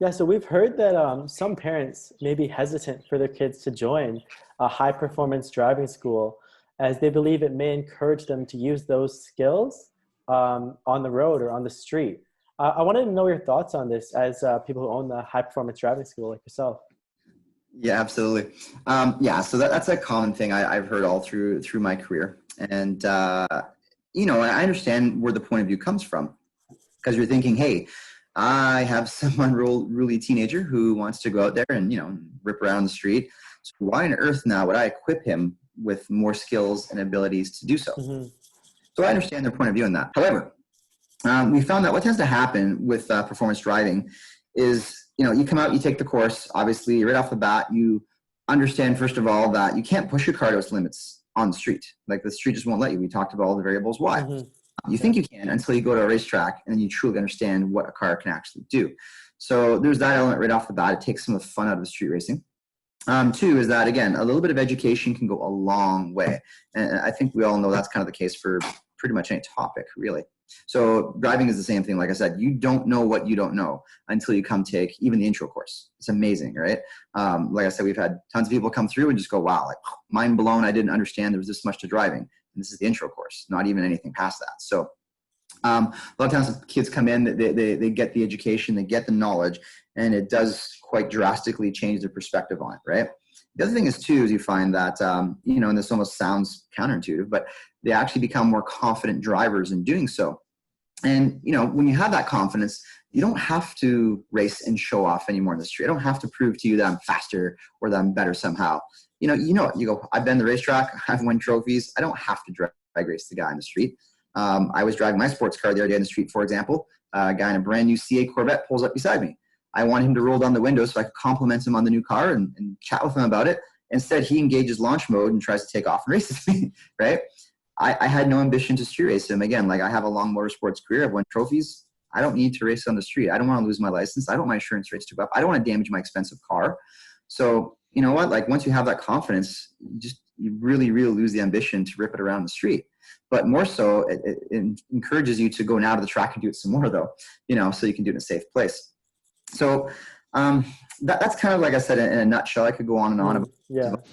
Yeah, so we've heard that some parents may be hesitant for their kids to join a high performance driving school as they believe it may encourage them to use those skills on the road or on the street. I wanted to know your thoughts on this as people who own the high performance driving school like yourself. Yeah, absolutely. Yeah, so that's a common thing I've heard all through my career. And, I understand where the point of view comes from because you're thinking, hey, I have some unruly teenager who wants to go out there and, rip around the street. So why on earth now would I equip him with more skills and abilities to do so? Mm-hmm. So I understand their point of view on that. However, we found that what tends to happen with performance driving is, you come out, you take the course, obviously right off the bat, you understand, first of all, that you can't push your car to its limits on the street. Like the street just won't let you. We talked about all the variables why. Mm-hmm. You think you can until you go to a racetrack and then you truly understand what a car can actually do. So there's that element right off the bat. It takes some of the fun out of the street racing. Two is that, again, a little bit of education can go a long way. And I think we all know that's kind of the case for pretty much any topic, really. So driving is the same thing. Like I said, you don't know what you don't know until you come take even the intro course. It's amazing, right? Like I said, we've had tons of people come through and just go, wow, like mind blown. I didn't understand there was this much to driving. And this is the intro course, not even anything past that. So a lot of times kids come in, they get the education, they get the knowledge, and it does quite drastically change their perspective on it, right? The other thing is too, is you find that, and this almost sounds counterintuitive, but they actually become more confident drivers in doing so. And, when you have that confidence, you don't have to race and show off anymore in the street. I don't have to prove to you that I'm faster or that I'm better somehow. You go, I've been to the racetrack, I've won trophies. I don't have to drag race the guy in the street. I was driving my sports car the other day in the street, for example. A guy in a brand new CA Corvette pulls up beside me. I want him to roll down the window so I could compliment him on the new car and chat with him about it. Instead, he engages launch mode and tries to take off and races me, right? I had no ambition to street race him. Again, like I have a long motorsports career. I've won trophies. I don't need to race on the street. I don't want to lose my license. I don't want my insurance rates to go up. I don't want to damage my expensive car. So you know what? Like once you have that confidence, you really, really lose the ambition to rip it around the street. But more so, it encourages you to go now to the track and do it some more though, so you can do it in a safe place. So that's kind of, like I said, in a nutshell. I could go on and on about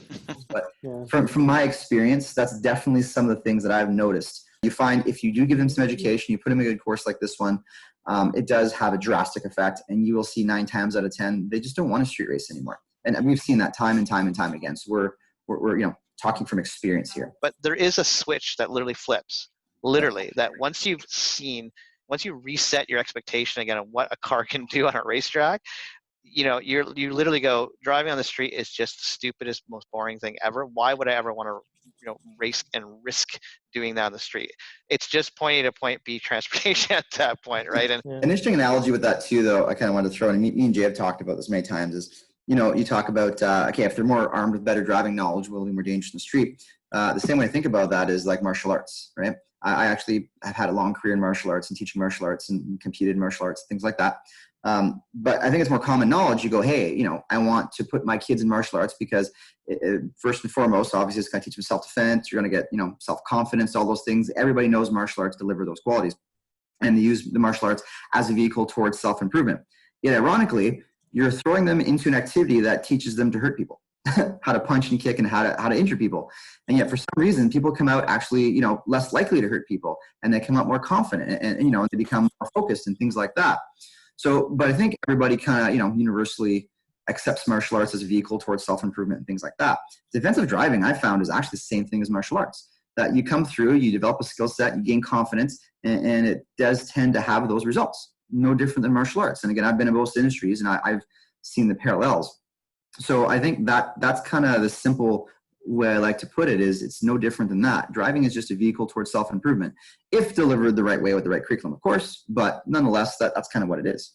but from my experience, that's definitely some of the things that I've noticed. You find if you do give them some education, you put them in a good course like this one, it does have a drastic effect, and you will see 9 times out of 10, they just don't want to street race anymore. And we've seen that time and time and time again. So we're talking from experience here. But there is a switch that literally flips. Literally, that once you reset your expectation again on what a car can do on a racetrack, you literally go, driving on the street is just the stupidest, most boring thing ever. Why would I ever want to race and risk doing that on the street? It's just point A to point B transportation at that point, right? And an interesting analogy with that too, though, I kind of wanted to throw in, me and Jay have talked about this many times, is you talk about, okay, if they're more armed with better driving knowledge, will be more dangerous in the street. The same way I think about that is like martial arts, right? I actually have had a long career in martial arts and teaching martial arts and competed in martial arts, things like that. But I think it's more common knowledge. You go, hey, I want to put my kids in martial arts because first and foremost, obviously it's going to teach them self-defense. You're going to get, self-confidence, all those things. Everybody knows martial arts deliver those qualities, and they use the martial arts as a vehicle towards self-improvement. Yet ironically, you're throwing them into an activity that teaches them to hurt people, how to punch and kick and how to injure people. And yet for some reason, people come out actually, less likely to hurt people, and they come out more confident and they become more focused and things like that. So, but I think everybody kind of, universally accepts martial arts as a vehicle towards self-improvement and things like that. Defensive driving, I found, is actually the same thing as martial arts. That you come through, you develop a skill set, you gain confidence, and it does tend to have those results. No different than martial arts. And again, I've been in both industries, and I've seen the parallels. So I think that's kind of the simple way I like to put it, is it's no different than that. Driving is just a vehicle towards self-improvement, if delivered the right way with the right curriculum, of course, but nonetheless, that's kind of what it is.